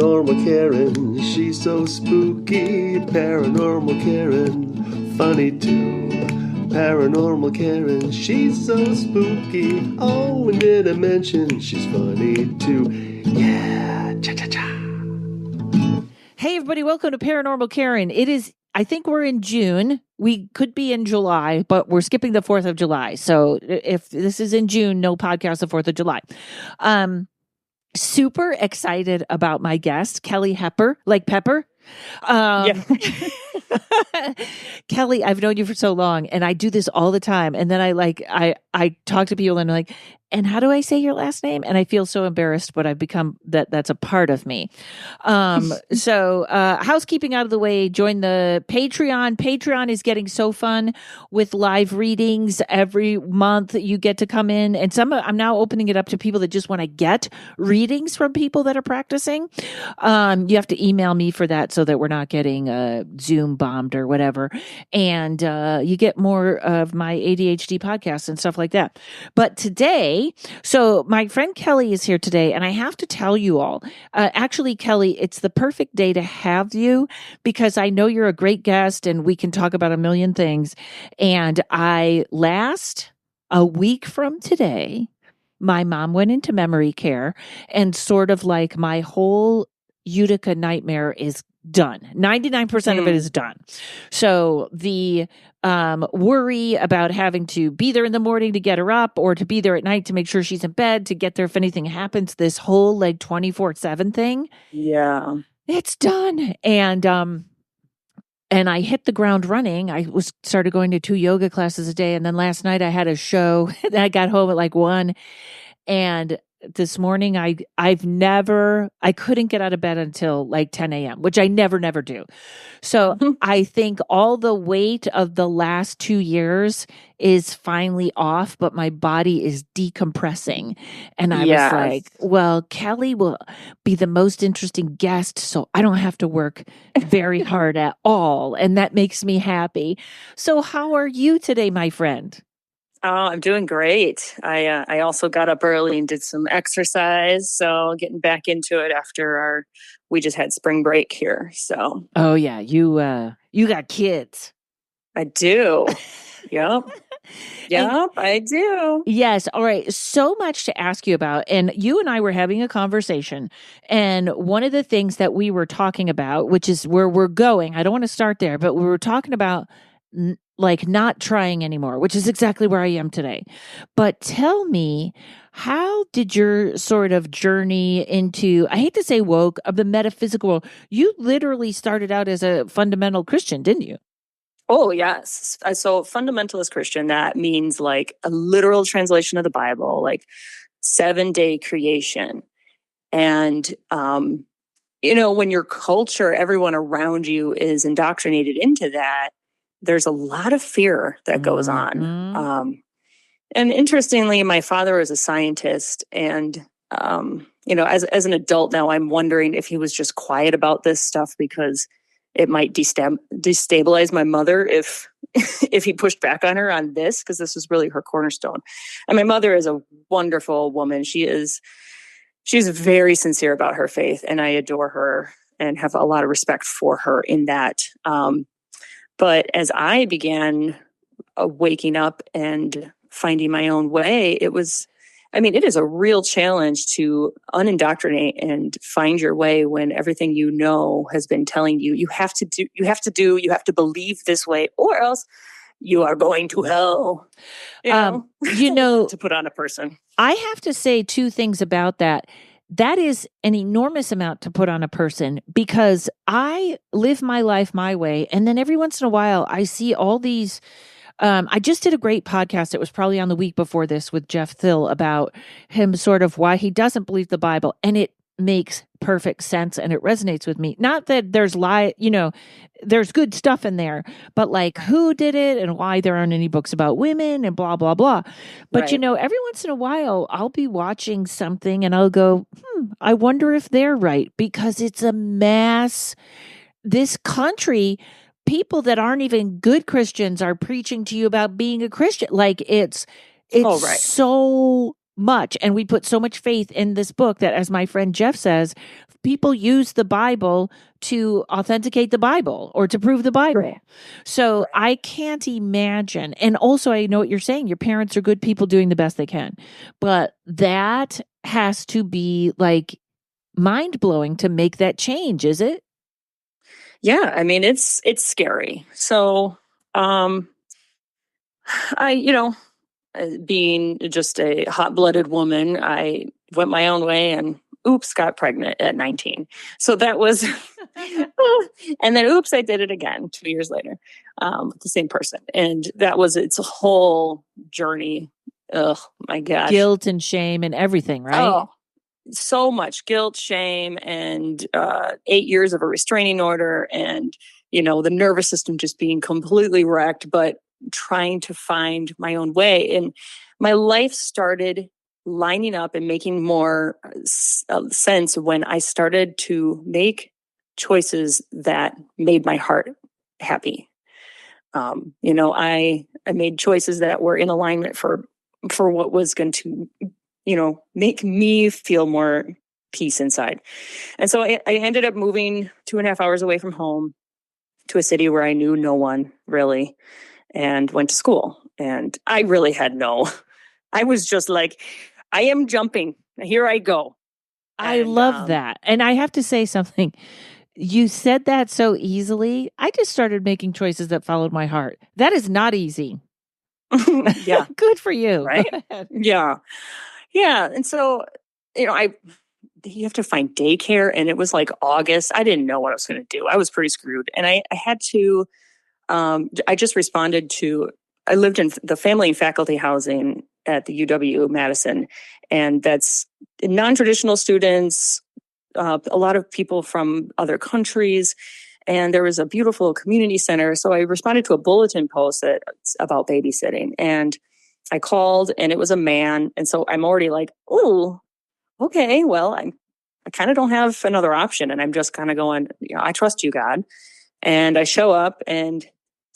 Paranormal Karen, she's so spooky. Paranormal Karen, funny too. Paranormal Karen, she's so spooky. Oh, and did I mention she's funny too? Yeah, cha-cha-cha. Hey, everybody, welcome to Paranormal Karen. I think we're in June. We could be in July, but we're skipping the 4th of July. So if this is in June, no podcast the 4th of July. Super excited about my guest, Kelly Hepper, like Pepper. Yeah. Kelly, I've known you for so long, and I do this all the time. And then I talk to people and I'm like, and how do I say your last name? And I feel so embarrassed, but I've become that's a part of me. So housekeeping out of the way, join the Patreon. Patreon is getting so fun with live readings every month. You get to come in, and I'm now opening it up to people that just want to get readings from people that are practicing. You have to email me for that so that we're not getting Zoom bombed or whatever. And you get more of my ADHD podcasts and stuff like that. But today, so my friend Kelly is here today, and I have to tell you all, actually, Kelly, it's the perfect day to have you because I know you're a great guest and we can talk about a million things. And a week from today, my mom went into memory care, and sort of like my whole Utica nightmare is done. 99% of it is done. So the worry about having to be there in the morning to get her up or to be there at night to make sure she's in bed, to get there if anything happens, this whole like 24/7 thing. Yeah. It's done. And I hit the ground running. I started going to 2 yoga classes a day. And then last night I had a show and I got home at like 1. And this morning, I couldn't get out of bed until like 10 a.m., which I never do. So I think all the weight of the last 2 years is finally off, but my body is decompressing. And I was like, well, Kelly will be the most interesting guest, so I don't have to work very hard at all. And that makes me happy. So how are you today, my friend? Oh, I'm doing great. I also got up early and did some exercise. So getting back into it after we just had spring break here. So. Oh yeah. You got kids. I do. Yep. Yep, I do. Yes. All right. So much to ask you about. And you and I were having a conversation. And one of the things that we were talking about, which is where we're going, I don't want to start there, but we were talking about like not trying anymore, which is exactly where I am today. But tell me, how did your sort of journey into, I hate to say woke, of the metaphysical world? You literally started out as a fundamental Christian, didn't you? Oh, yes. So fundamentalist Christian, that means like a literal translation of the Bible, like 7-day creation. And, when your culture, everyone around you is indoctrinated into that, there's a lot of fear that goes on. And interestingly, my father was a scientist, and, as an adult now, I'm wondering if he was just quiet about this stuff because it might destabilize my mother if he pushed back on her on this, because this was really her cornerstone. And my mother is a wonderful woman. She's very sincere about her faith, and I adore her and have a lot of respect for her in that. But as I began waking up and finding my own way, it is a real challenge to unindoctrinate and find your way when everything you know has been telling you have to believe this way, or else you are going to hell. To put on a person. I have to say 2 things about that. That is an enormous amount to put on a person, because I live my life my way. And then every once in a while, I see all these. I just did a great podcast. It was probably on the week before this with Jeff Thill about him, sort of why he doesn't believe the Bible. And it makes perfect sense and it resonates with me. Not that there's there's good stuff in there, but like who did it and why there aren't any books about women and blah, blah, blah. But, Right. Every once in a while I'll be watching something and I'll go, I wonder if they're right, because it's a mass. This country, people that aren't even good Christians are preaching to you about being a Christian. Like it's so much. And we put so much faith in this book that, as my friend Jeff says, people use the Bible to authenticate the Bible or to prove the Bible. Right. So I can't imagine. And also, I know what you're saying. Your parents are good people doing the best they can. But that has to be like mind blowing to make that change, is it? Yeah. I mean, it's scary. So, being just a hot blooded woman, I went my own way and oops, got pregnant at 19. So that was, and then oops, I did it again 2 years later with the same person. And that was its whole journey. Oh my gosh. Guilt and shame and everything, right? Oh, so much guilt, shame, and 8 years of a restraining order, and the nervous system just being completely wrecked, but trying to find my own way. And my life started lining up and making more sense when I started to make choices that made my heart happy. I made choices that were in alignment for what was going to make me feel more peace inside. And so I ended up moving 2.5 hours away from home to a city where I knew no one really, and went to school. And I really had I was just like, I am jumping. Here I go. I love that. And I have to say something. You said that so easily. I just started making choices that followed my heart. That is not easy. Yeah. Good for you. Right? Yeah. Yeah. And so, you have to find daycare, and it was like August. I didn't know what I was going to do. I was pretty screwed. And I had to, I just responded to, I lived in the family and faculty housing at the UW Madison, and that's non-traditional students, a lot of people from other countries. And there was a beautiful community center. So I responded to a bulletin post about babysitting, and I called, and it was a man. And so I'm already like, oh, okay, well, I kind of don't have another option. And I'm just kind of going, I trust you, God. And I show up, and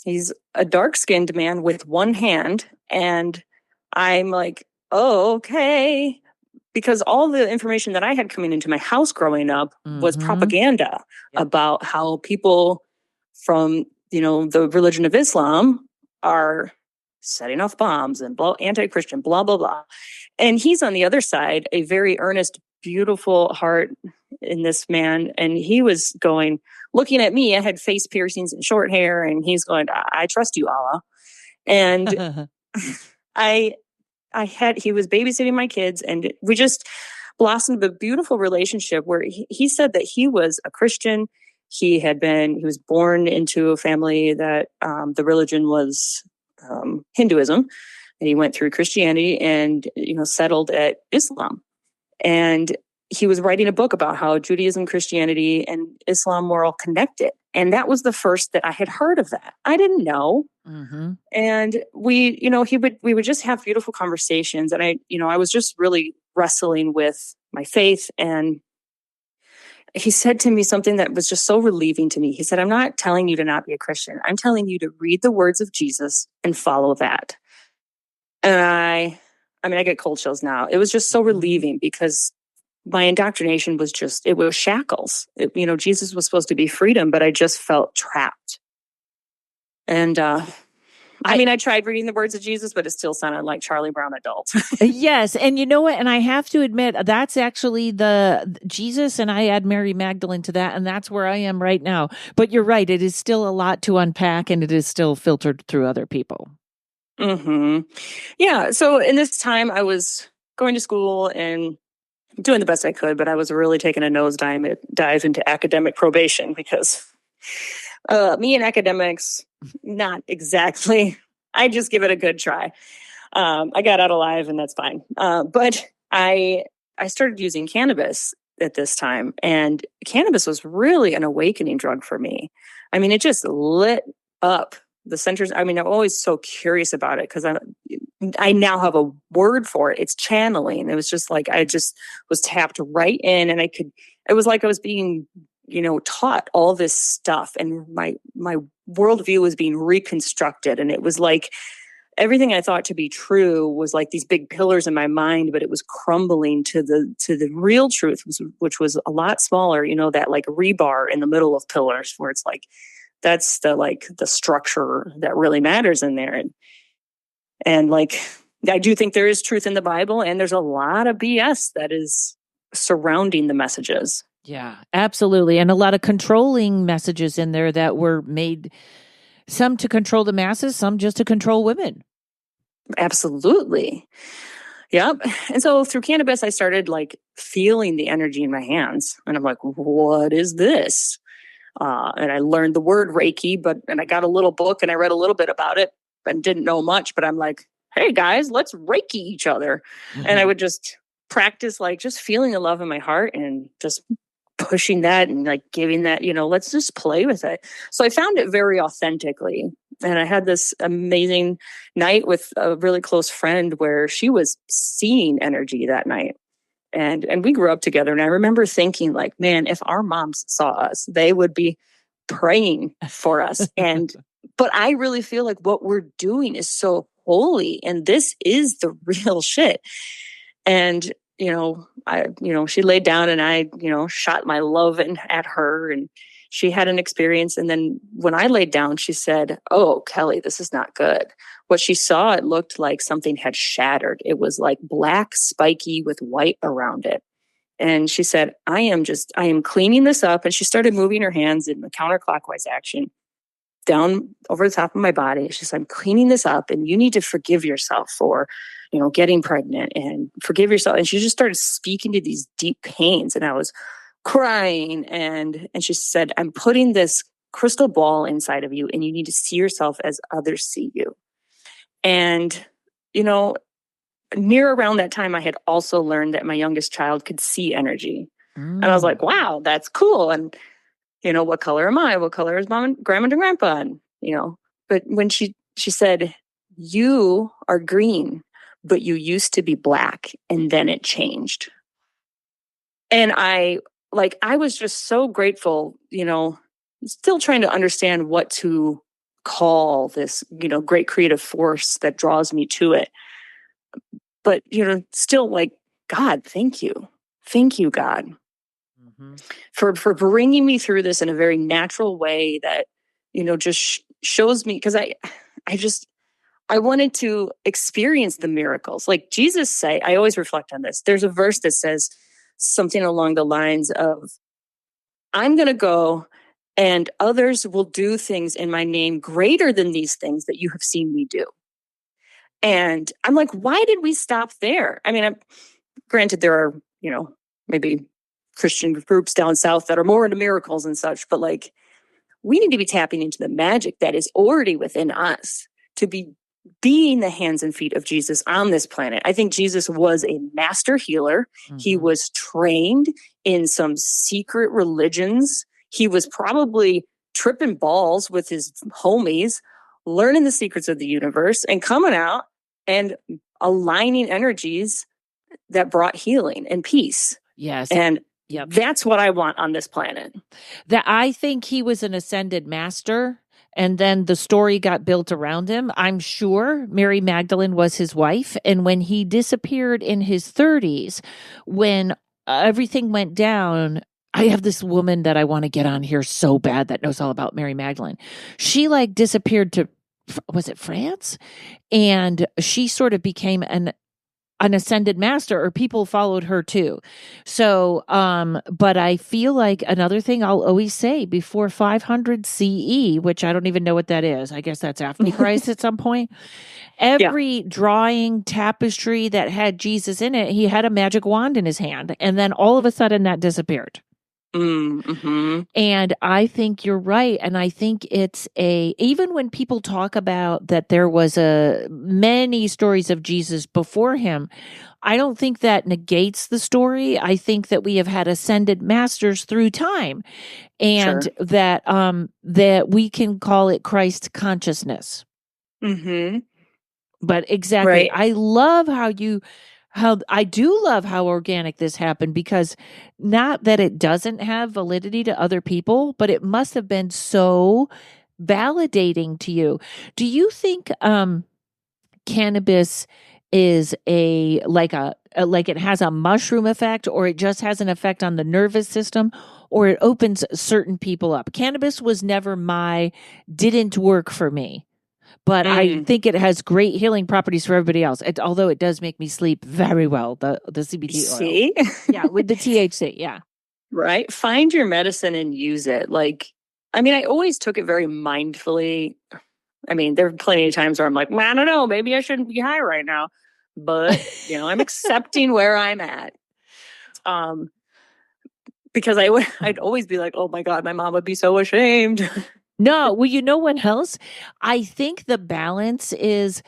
he's a dark-skinned man with one hand. And I'm like, oh, okay. Because all the information that I had coming into my house growing up was propaganda about how people from, the religion of Islam are setting off bombs and anti-Christian, blah, blah, blah. And he's on the other side, a very earnest, beautiful heart in this man. And he was looking at me. I had face piercings and short hair, and he's going, I trust you, Allah. And he was babysitting my kids, and we just blossomed a beautiful relationship where he said that he was a Christian. He was born into a family that the religion was Hinduism, and he went through Christianity and, settled at Islam. And he was writing a book about how Judaism, Christianity, and Islam were all connected. And that was the first that I had heard of that. I didn't know. Mm-hmm. And we would just have beautiful conversations. And I was just really wrestling with my faith. And he said to me something that was just so relieving to me. He said, I'm not telling you to not be a Christian. I'm telling you to read the words of Jesus and follow that. And I get cold chills now. It was just so relieving, because my indoctrination was it was shackles. Jesus was supposed to be freedom, but I just felt trapped. And I tried reading the words of Jesus, but it still sounded like Charlie Brown adult. Yes. And you know what? And I have to admit, that's actually the Jesus, and I add Mary Magdalene to that. And that's where I am right now. But you're right. It is still a lot to unpack, and it is still filtered through other people. Mm-hmm. Yeah. So in this time, I was going to school and doing the best I could, but I was really taking a dive into academic probation, because me and academics, not exactly. I just give it a good try. I got out alive, and that's fine. But I started using cannabis at this time, and cannabis was really an awakening drug for me. I mean, it just lit up the centers. I mean, I'm always so curious about it, because I now have a word for it. It's channeling. It was just like I just was tapped right in, and it was like I was being, taught all this stuff, and my worldview was being reconstructed. And it was like everything I thought to be true was like these big pillars in my mind, but it was crumbling to the real truth, which was a lot smaller, that like rebar in the middle of pillars where it's like, that's the structure that really matters in there. And like, I do think there is truth in the Bible, and there's a lot of BS that is surrounding the messages. Yeah, absolutely. And a lot of controlling messages in there that were made, some to control the masses, some just to control women. Absolutely. Yep. And so through cannabis, I started like feeling the energy in my hands. And I'm like, what is this? And I learned the word Reiki, and I got a little book and I read a little bit about it and didn't know much, but I'm like, hey guys, let's Reiki each other. Mm-hmm. And I would just practice like just feeling the love in my heart and just pushing that and like giving that, let's just play with it. So I found it very authentically. And I had this amazing night with a really close friend where she was seeing energy that night. And we grew up together. And I remember thinking like, man, if our moms saw us, they would be praying for us. But I really feel like what we're doing is so holy. And this is the real shit. And, she laid down and I, shot my love at her, and she had an experience. And then when I laid down, she said, oh, Kelly, this is not good. What she saw, it looked like something had shattered. It was like black, spiky with white around it. And she said, I am cleaning this up. And she started moving her hands in the counterclockwise action down over the top of my body. She said, I'm cleaning this up and you need to forgive yourself for, getting pregnant and forgive yourself. And she just started speaking to these deep pains. And I was crying. And she said, I'm putting this crystal ball inside of you and you need to see yourself as others see you. And, near around that time, I had also learned that my youngest child could see energy. And I was like, wow, that's cool. And, what color am I? What color is mom and grandma and grandpa? And, but when she said, you are green, but you used to be black and then it changed. And I was just so grateful, still trying to understand what to call this, great creative force that draws me to it. But, still like, God, thank you. Thank you, God, for bringing me through this in a very natural way that, just shows me, because I wanted to experience the miracles. Like Jesus say, I always reflect on this. There's a verse that says something along the lines of, I'm going to go and others will do things in my name greater than these things that you have seen me do. And I'm like, why did we stop there? I mean, granted, there are, maybe Christian groups down south that are more into miracles and such, but like, we need to be tapping into the magic that is already within us to be being the hands and feet of Jesus on this planet. I think Jesus was a master healer. Mm-hmm. He was trained in some secret religions. He was probably tripping balls with his homies, learning the secrets of the universe and coming out and aligning energies that brought healing and peace. Yes. And that's what I want on this planet. That I think he was an ascended master. And then the story got built around him. I'm sure Mary Magdalene was his wife. And when he disappeared in his 30s, when everything went down, I have this woman that I want to get on here so bad that knows all about Mary Magdalene. She disappeared to, was it France? And she sort of became an ascended master, or people followed her too. So, but I feel like another thing I'll always say, before 500 CE, which I don't even know what that is. I guess that's after Christ at some point. Every drawing, tapestry that had Jesus in it, he had a magic wand in his hand. And then all of a sudden that disappeared. Mm-hmm. And I think you're right. And I think it's even when people talk about that there was many stories of Jesus before him, I don't think that negates the story. I think that we have had ascended masters through time, and that we can call it Christ consciousness. Mm-hmm. But exactly. Right. I love I do love how organic this happened, because not that it doesn't have validity to other people, but it must have been so validating to you. Do you think, cannabis is like it has a mushroom effect, or it just has an effect on the nervous system, or it opens certain people up. Cannabis didn't work for me, but I think it has great healing properties for everybody else. Although it does make me sleep very well, the CBD oil. See? Yeah, with the THC, yeah. Right? Find your medicine and use it. Like, I mean, I always took it very mindfully. I mean, there are plenty of times where I'm like, I don't know, maybe I shouldn't be high right now. But, I'm accepting where I'm at. Because I'd always be like, oh my God, my mom would be so ashamed. No, well, you know what else? I think the balance is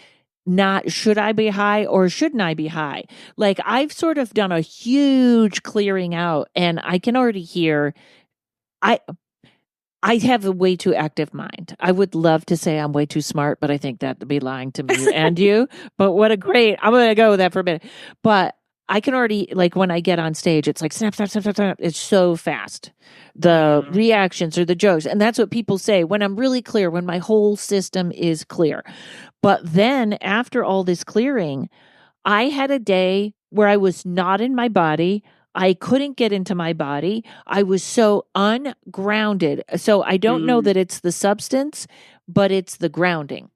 not should I be high or shouldn't I be high? Like I've sort of done a huge clearing out, and I can already hear I have a way too active mind. I would love to say I'm way too smart, but I think that would be lying to me and you. But I'm going to go with that for a minute. But I can already, like when I get on stage, it's like snap, snap, snap, snap, snap. It's so fast. The reactions or the jokes. And that's what people say when I'm really clear, when my whole system is clear. But then after all this clearing, I had a day where I was not in my body. I couldn't get into my body. I was so ungrounded. So I don't know that it's the substance, but it's the grounding.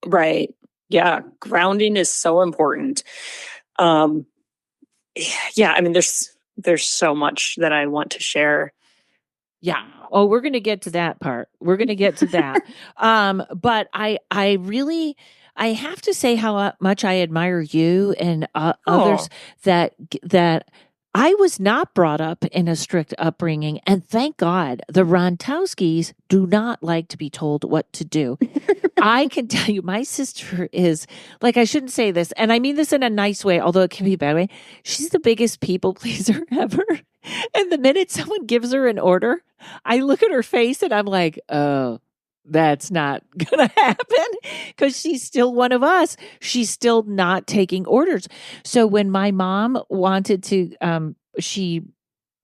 Right. Yeah. Grounding is so important. Yeah. I mean, there's so much that I want to share. Yeah. Oh, we're going to get to that part. We're going to get to that. But I really, I have to say how much I admire you and others that I was not brought up in a strict upbringing, and thank God the Rontowskis do not like to be told what to do. I can tell you, my sister is like, I shouldn't say this, and I mean this in a nice way, although it can be a bad way. She's the biggest people pleaser ever. And the minute someone gives her an order, I look at her face and I'm like, oh, that's not going to happen, because she's still one of us. She's still not taking orders. So when my mom wanted to, she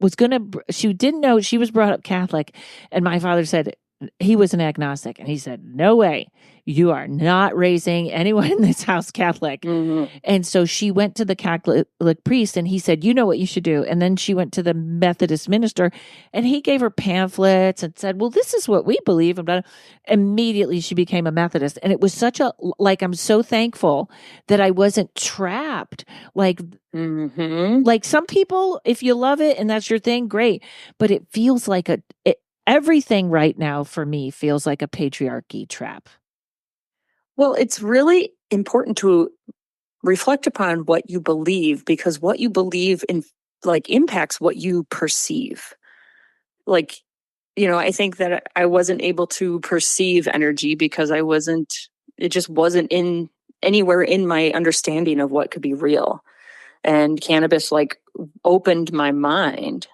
didn't know, she was brought up Catholic. And my father said, he was an agnostic. And he said, no way, you are not raising anyone in this house Catholic. Mm-hmm. And so she went to the Catholic priest and he said, you know what you should do. And then she went to the Methodist minister and he gave her pamphlets and said, well, this is what we believe. And immediately she became a Methodist. And it was I'm so thankful that I wasn't trapped. Like some people, if you love it and that's your thing, great. But it feels like everything right now for me feels like a patriarchy trap. Well, it's really important to reflect upon what you believe, because what you believe impacts what you perceive. I think that I wasn't able to perceive energy because it just wasn't anywhere in my understanding of what could be real. And cannabis opened my mind.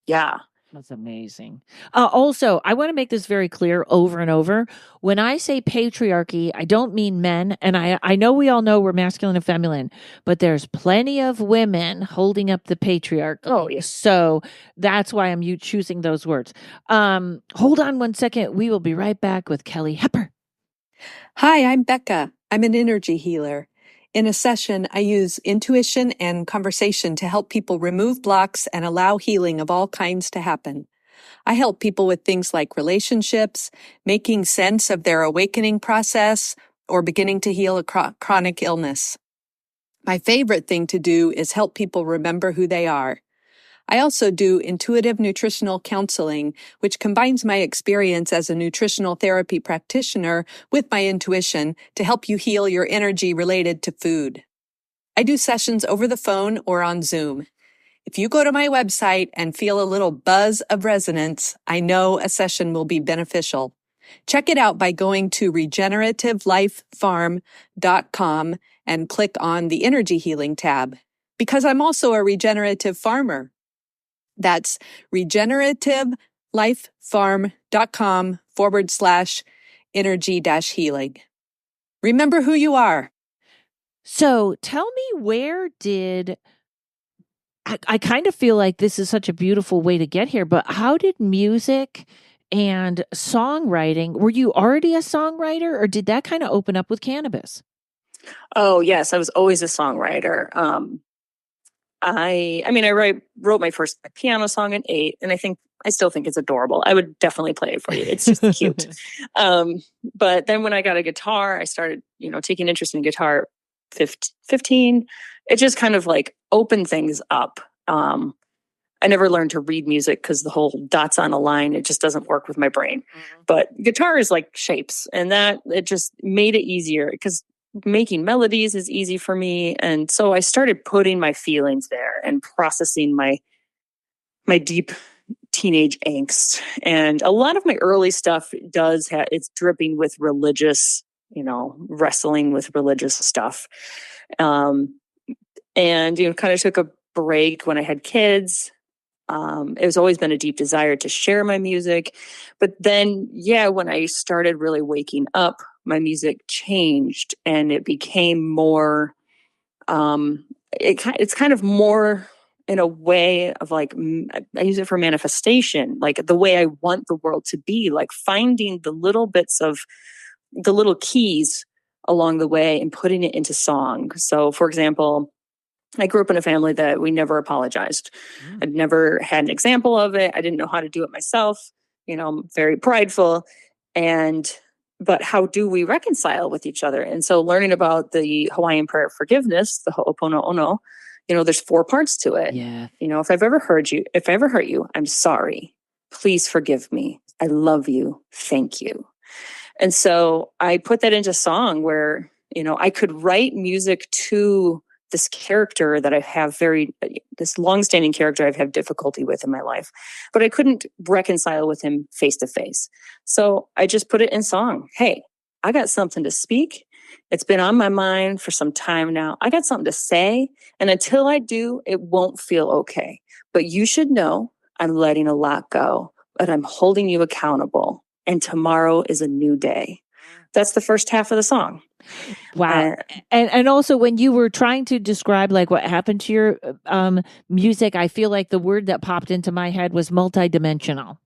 Yeah. That's amazing. Also, I want to make this very clear over and over. When I say patriarchy, I don't mean men. And I know we all know we're masculine and feminine, but there's plenty of women holding up the patriarchy. Oh, yes. So that's why I'm choosing those words. Hold on one second. We will be right back with Kelly Hepper. Hi, I'm Becca. I'm an energy healer. In a session, I use intuition and conversation to help people remove blocks and allow healing of all kinds to happen. I help people with things like relationships, making sense of their awakening process, or beginning to heal a chronic illness. My favorite thing to do is help people remember who they are. I also do intuitive nutritional counseling, which combines my experience as a nutritional therapy practitioner with my intuition to help you heal your energy related to food. I do sessions over the phone or on Zoom. If you go to my website and feel a little buzz of resonance, I know a session will be beneficial. Check it out by going to regenerativelife.farm.com and click on the Energy Healing tab, because I'm also a regenerative farmer. That's regenerativelife.farm.com/energy-healing. Remember who you are. So tell me, I kind of feel like this is such a beautiful way to get here, but how did music and songwriting. Were you already a songwriter, or did that kind of open up with cannabis? Oh, yes, I was always a songwriter. I wrote my first piano song at 8, and I still think it's adorable. I would definitely play it for you. It's just cute. But then when I got a guitar, I started, taking interest in guitar 15. It just kind of like opened things up. I never learned to read music because the whole dots on a line, it just doesn't work with my brain. Mm-hmm. But guitar is like shapes, and that it just made it easier because making melodies is easy for me. And so I started putting my feelings there and processing my deep teenage angst. And a lot of my early stuff it's dripping with religious, wrestling with religious stuff. And, kind of took a break when I had kids. It was always been a deep desire to share my music. But then, when I started really waking up, my music changed and it became more, it's kind of more in a way of like, I use it for manifestation, like the way I want the world to be, like finding the little bits of the little keys along the way and putting it into song. So, for example, I grew up in a family that we never apologized. I'd never had an example of it. I didn't know how to do it myself. I'm very prideful. But how do we reconcile with each other? And so learning about the Hawaiian prayer of forgiveness, the Ho'oponopono, there's 4 parts to it. Yeah. If I've ever hurt you, I'm sorry. Please forgive me. I love you. Thank you. And so I put that into song where, I could write music to this character that I have this longstanding character I've had difficulty with in my life, but I couldn't reconcile with him face to face. So I just put it in song. Hey, I got something to speak. It's been on my mind for some time now. I got something to say. And until I do, it won't feel okay. But you should know I'm letting a lot go, but I'm holding you accountable. And tomorrow is a new day. That's the first half of the song. Wow. And also when you were trying to describe like what happened to your music, I feel like the word that popped into my head was multidimensional.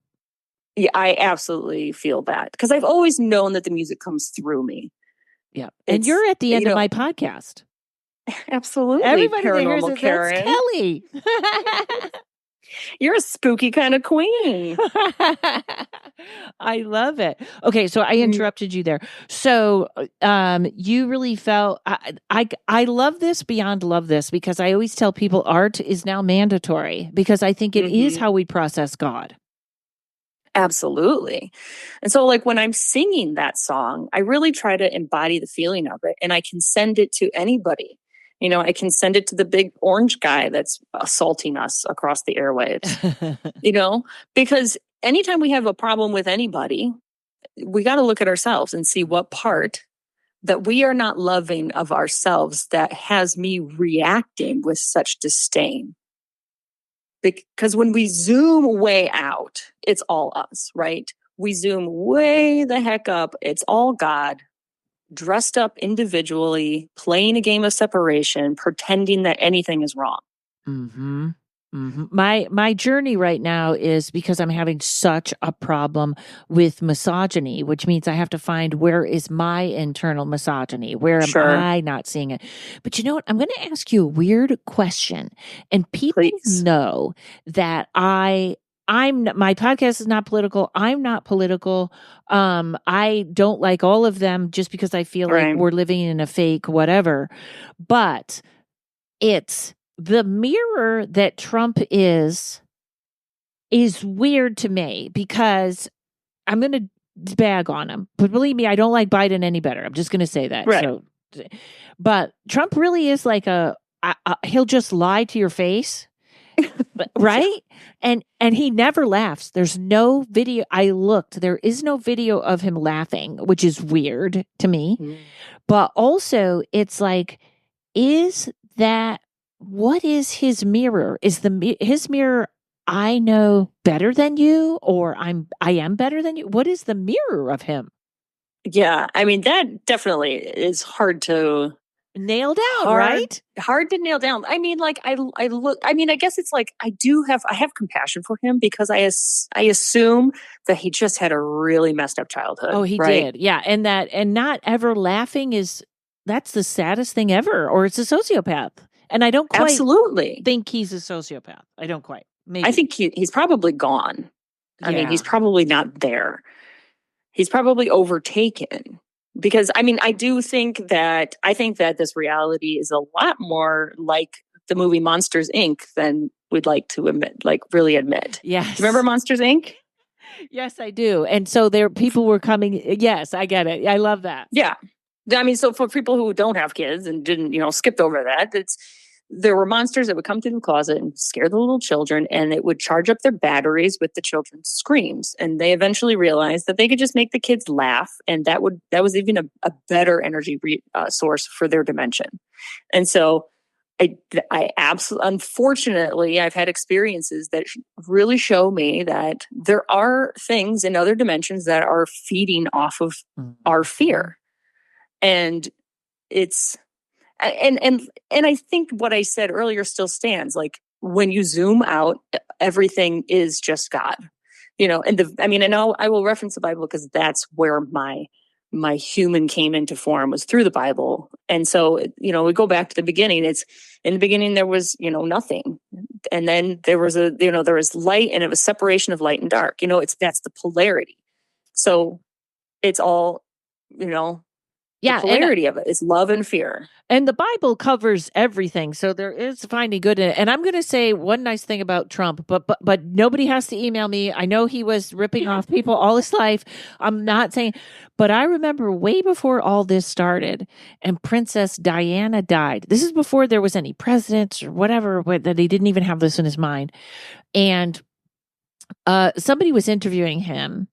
Yeah, I absolutely feel that because I've always known that the music comes through me. Yeah. And you're at the end of my podcast. Absolutely. Everybody Paranormal that hears it, Karen. that's Kelly. You're a spooky kind of queen. I love it. Okay, so I interrupted you there. So you really felt I love this beyond love this because I always tell people art is now mandatory because I think it is how we process God. Absolutely. And so like when I'm singing that song, I really try to embody the feeling of it and I can send it to anybody. I can send it to the big orange guy that's assaulting us across the airwaves, because anytime we have a problem with anybody, we got to look at ourselves and see what part that we are not loving of ourselves that has me reacting with such disdain. Because when we zoom way out, it's all us, right? We zoom way the heck up. It's all God. Dressed up individually, playing a game of separation, pretending that anything is wrong. Mm-hmm. Mm-hmm. My journey right now is because I'm having such a problem with misogyny, which means I have to find where is my internal misogyny? Where am I not seeing it? But you know what? I'm going to ask you a weird question, and people know that my podcast is not political. I'm not political. I don't like all of them just because I feel like we're living in a fake whatever. But it's the mirror that Trump is weird to me because I'm going to bag on him. But believe me, I don't like Biden any better. I'm just going to say that. Right. So, but Trump really is like he'll just lie to your face. Right? And he never laughs. There's no video. I looked. There is no video of him laughing, which is weird to me. But also, it's like, what is his mirror? Is his mirror, I know better than you, or I am better than you? What is the mirror of him? Yeah, I mean, that definitely is hard to nailed out, hard, right? hard to nail down. I mean, like I look. I mean, I guess it's like I have compassion for him because I assume that he just had a really messed up childhood. Oh, he right? did. Yeah. And not ever laughing that's the saddest thing ever, or it's a sociopath. And I don't quite Absolutely think he's a sociopath. I don't quite. Maybe. I think he's probably gone. I mean, he's Yeah. probably not there. He's probably overtaken. Because I mean, I think that this reality is a lot more like the movie Monsters Inc. than we'd like to admit, really admit. Yes. Do you remember Monsters Inc.? Yes, I do. And so people were coming. Yes, I get it. I love that. Yeah. I mean, so for people who don't have kids and didn't, skipped over that, there were monsters that would come through the closet and scare the little children, and it would charge up their batteries with the children's screams. And they eventually realized that they could just make the kids laugh, and that was even a better energy source for their dimension. And so, I absolutely, unfortunately, I've had experiences that really show me that there are things in other dimensions that are feeding off of our fear, and it's. And I think what I said earlier still stands. Like when you zoom out, everything is just God, and I will reference the Bible because that's where my human came into form, was through the Bible. And so, we go back to the beginning. It's in the beginning, there was, nothing. And then there was there was light, and it was separation of light and dark. That's the polarity. So it's all, Yeah, the polarity of it is love and fear. And the Bible covers everything, so there is finding good in it. And I'm going to say one nice thing about Trump, but nobody has to email me. I know he was ripping off people all his life. I'm not saying, but I remember way before all this started, and Princess Diana died. This is before there was any presidents or whatever, that he didn't even have this in his mind. And somebody was interviewing him,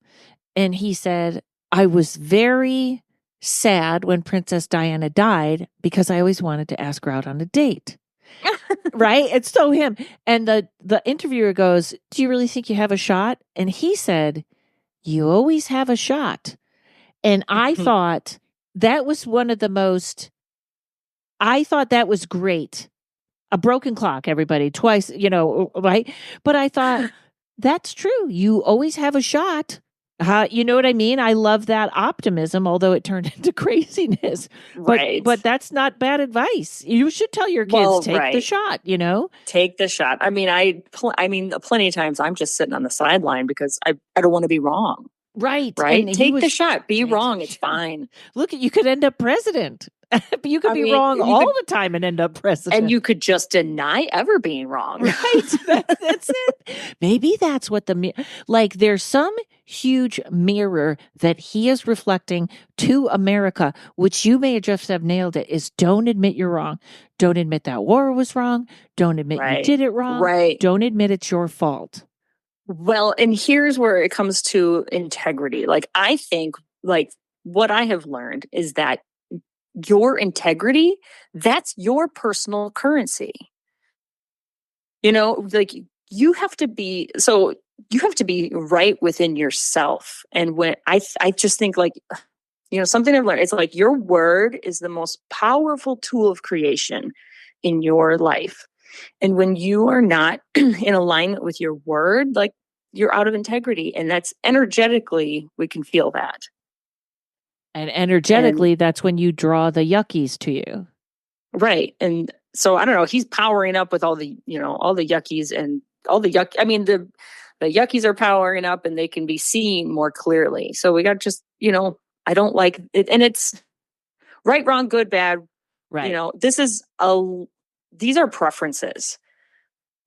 and he said, "I was very sad when Princess Diana died because I always wanted to ask her out on a date." Right? It's so him. And the interviewer goes, "Do you really think you have a shot?" And he said, "You always have a shot." And I thought that was I thought that was great. A broken clock, everybody, twice, right? But I thought, that's true. You always have a shot. You know what I mean? I love that optimism, although it turned into craziness. Right. But that's not bad advice. You should tell your kids, take the shot, Take the shot. I mean, plenty of times I'm just sitting on the sideline because I don't want to be wrong. Right. Right. And take the shot. Be wrong. It's fine. Look, you could end up president. You could be wrong all the time and end up president. And you could just deny ever being wrong. Right. That's it. Maybe that's what there's some huge mirror that he is reflecting to America, which you may just have nailed it, is don't admit you're wrong. Don't admit that war was wrong. Don't admit you did it wrong. Right. Don't admit it's your fault. Well, and here's where it comes to integrity. Like, I think, what I have learned is that your integrity, that's your personal currency. You have to be right within yourself. And when I just think, something I've learned, it's like your word is the most powerful tool of creation in your life. And when you are not in alignment with your word, you're out of integrity. And that's energetically, we can feel that. And energetically, that's when you draw the yuckies to you. Right. And so, I don't know, he's powering up with all the yuckies and all the yuck. I mean, the yuckies are powering up and they can be seen more clearly. So we got just, I don't like it. And it's right, wrong, good, bad. Right. These are preferences.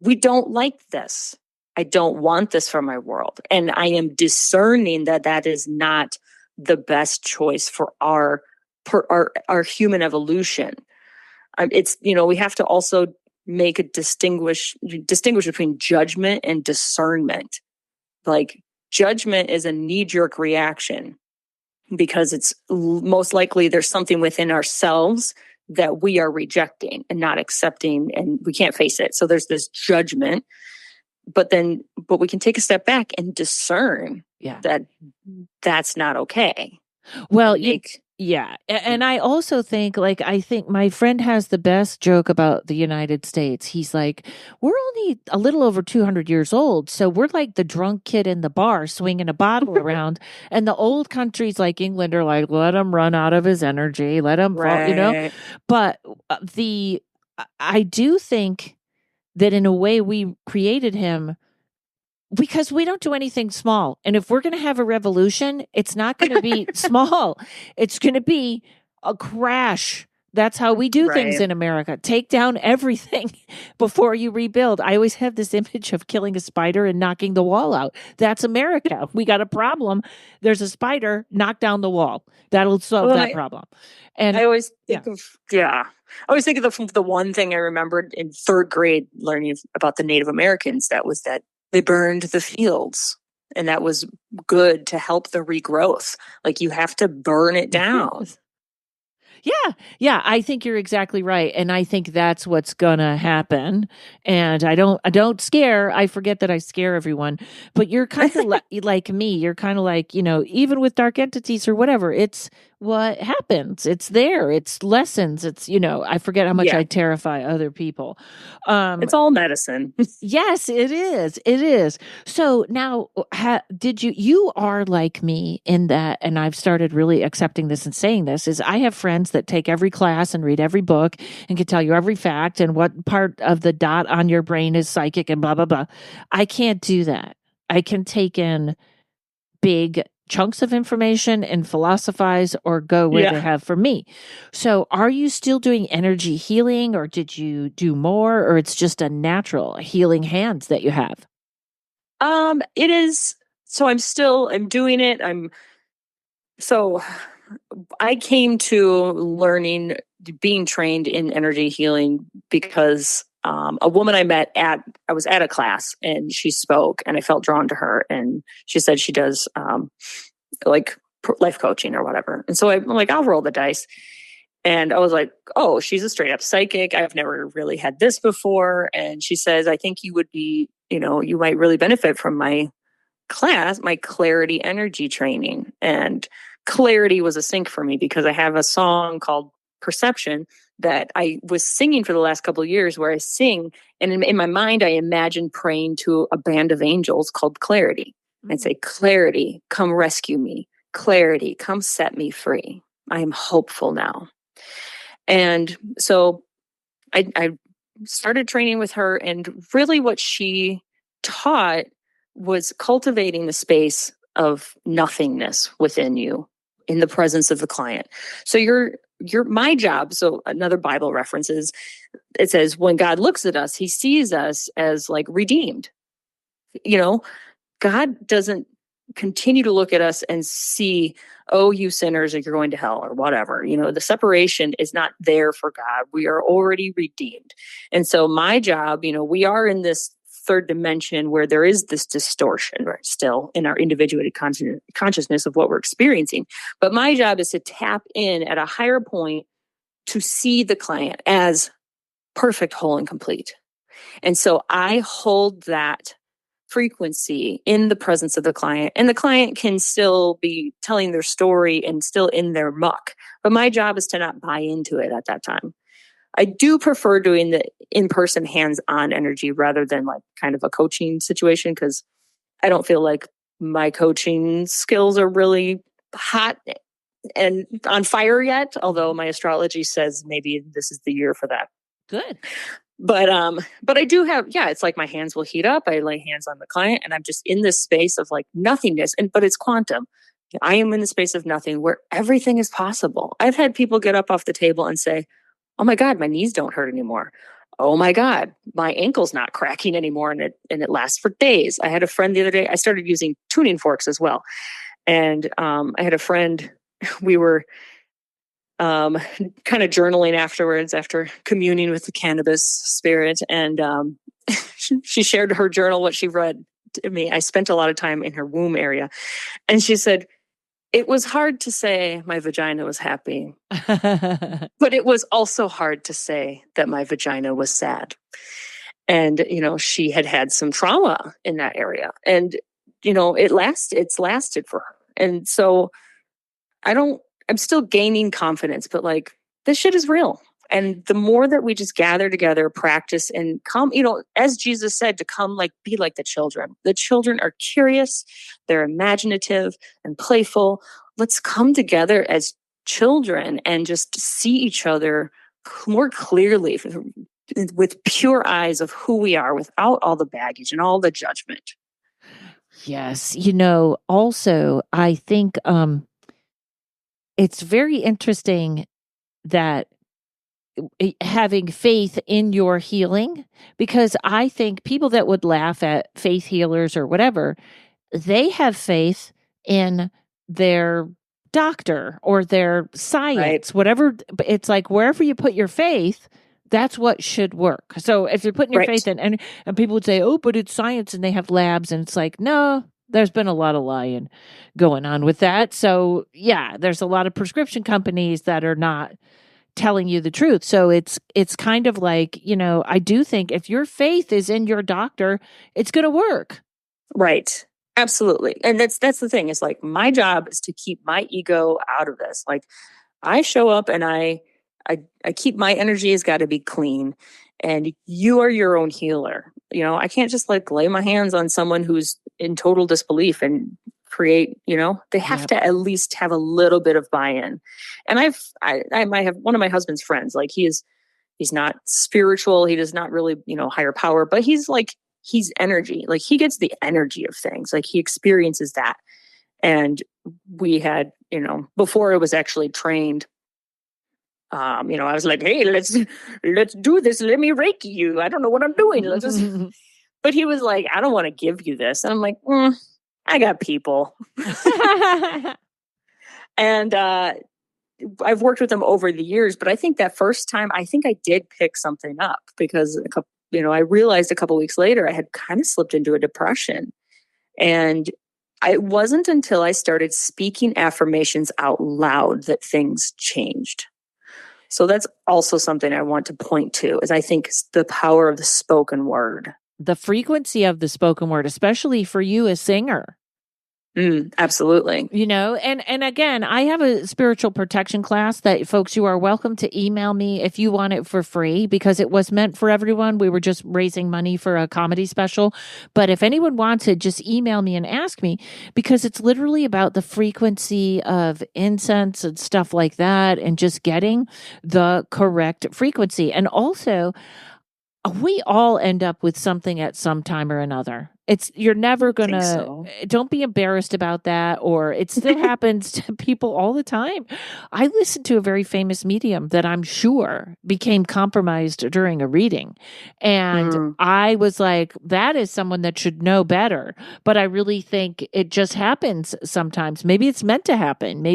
We don't like this. I don't want this for my world. And I am discerning that is not the best choice for our human evolution. It's, we have to also make a distinguish between judgment and discernment. Like, judgment is a knee-jerk reaction because it's most likely there's something within ourselves that we are rejecting and not accepting, and we can't face it. So there's this judgment, but we can take a step back and discern that that's not okay. Well, Yeah. And I also think, like, I think my friend has the best joke about the United States. He's like, we're only a little over 200 years old. So we're like the drunk kid in the bar swinging a bottle around. And the old countries like England are like, let him run out of his energy, let him fall, Right. But I do think that in a way we created him because we don't do anything small. And if we're going to have a revolution, it's not going to be small. It's going to be a crash. That's how we do things Right. in America. Take down everything before you rebuild. I always have this image of killing a spider and knocking the wall out. That's America. We got a problem. There's a spider, knock down the wall. That'll solve Well, that problem. And I always think yeah. of, I always think of the one thing I remembered in third grade learning about the Native Americans. That was that they burned the fields, and that was good to help the regrowth. Like, you have to burn it down. Yeah, I think you're exactly right, and I think that's what's gonna happen. And I don't scare. I forget that I scare everyone, but you're kind of like me. You're kind of like, even with dark entities or whatever, it's what happens. It's there. It's lessons. It's I forget how much Yeah. I terrify other people. It's all medicine. Yes, it is. It is. So now, did you are like me in that, and I've started really accepting this and saying this, is I have friends that take every class and read every book and can tell you every fact and what part of the dot on your brain is psychic and blah, blah, blah. I can't do that. I can take in big chunks of information and philosophize or go where they have for me. So are you still doing energy healing, or did you do more, or it's just a natural healing hands that you have? It is. So I'm doing it. So I came to being trained in energy healing because a woman I was at a class, and she spoke, and I felt drawn to her, and she said she does like life coaching or whatever. And so I'm like, I'll roll the dice. And I was like, oh, she's a straight up psychic. I've never really had this before. And she says, I think you would be, you might really benefit from my class, my clarity energy training. And clarity was a sync for me because I have a song called Perception that I was singing for the last couple of years, where I sing, and in my mind I imagine praying to a band of angels called Clarity. And say, Clarity, come rescue me. Clarity, come set me free. I am hopeful now. And so I started training with her, and really what she taught was cultivating the space of nothingness within you in the presence of the client. So my job, so another Bible reference is, it says, when God looks at us, he sees us as like redeemed. God doesn't continue to look at us and see, oh, you sinners, you're going to hell or whatever. The separation is not there for God. We are already redeemed. And so my job, we are in this third dimension where there is this distortion, right, still in our individuated consciousness of what we're experiencing. But my job is to tap in at a higher point to see the client as perfect, whole, and complete. And so I hold that frequency in the presence of the client, and the client can still be telling their story and still in their muck. But my job is to not buy into it at that time. I do prefer doing the in-person hands-on energy rather than like kind of a coaching situation, because I don't feel like my coaching skills are really hot and on fire yet, although my astrology says maybe this is the year for that. Good. But I do have, it's like my hands will heat up. I lay hands on the client, and I'm just in this space of like nothingness, but it's quantum. I am in the space of nothing where everything is possible. I've had people get up off the table and say, oh my God, my knees don't hurt anymore. Oh my God, my ankle's not cracking anymore. And it lasts for days. I had a friend the other day, I started using tuning forks as well. And I had a friend, we were kind of journaling afterwards, after communing with the cannabis spirit. And she shared her journal, what she read to me. I spent a lot of time in her womb area. And she said, it was hard to say my vagina was happy, but it was also hard to say that my vagina was sad. And, she had some trauma in that area. And, it's lasted for her. And so I I'm still gaining confidence, but like this shit is real. And the more that we just gather together, practice, and come, as Jesus said, to come like be like the children. The children are curious, they're imaginative and playful. Let's come together as children and just see each other more clearly with pure eyes of who we are without all the baggage and all the judgment. Yes. Also, I think it's very interesting that having faith in your healing, because I think people that would laugh at faith healers or whatever, they have faith in their doctor or their science, whatever. It's like wherever you put your faith, that's what should work. So if you're putting your faith in, and people would say, oh, but it's science and they have labs, and it's like, no, there's been a lot of lying going on with that. So yeah, there's a lot of prescription companies that are not telling you the truth. So it's kind of like, I do think if your faith is in your doctor, it's going to work. Right. Absolutely. And that's the thing. Is like my job is to keep my ego out of this. Like I show up and I keep my energy has got to be clean, and you are your own healer. I can't just like lay my hands on someone who's in total disbelief and create, they have to at least have a little bit of buy-in. And I might have one of my husband's friends, like he's not spiritual. He does not really, higher power, but he's energy. Like he gets the energy of things. Like he experiences that. And we had, before it was actually trained, I was like, hey, let's do this. Let me reiki you. I don't know what I'm doing. But he was like, I don't want to give you this. And I'm like, I got people. And I've worked with him over the years, but I think that first time, I think I did pick something up because I realized a couple weeks later I had kind of slipped into a depression. And it wasn't until I started speaking affirmations out loud that things changed. So that's also something I want to point to, is I think the power of the spoken word. The frequency of the spoken word, especially for you, a singer. Absolutely. And again, I have a spiritual protection class that folks, you are welcome to email me if you want it for free, because it was meant for everyone. We were just raising money for a comedy special. But if anyone wants it, just email me and ask me, because it's literally about the frequency of incense and stuff like that, and just getting the correct frequency. And also, we all end up with something at some time or another. You're never going to, don't be embarrassed about that, or it still happens to people all the time. I listened to a very famous medium that I'm sure became compromised during a reading. And I was like, that is someone that should know better. But I really think it just happens sometimes. Maybe it's meant to happen.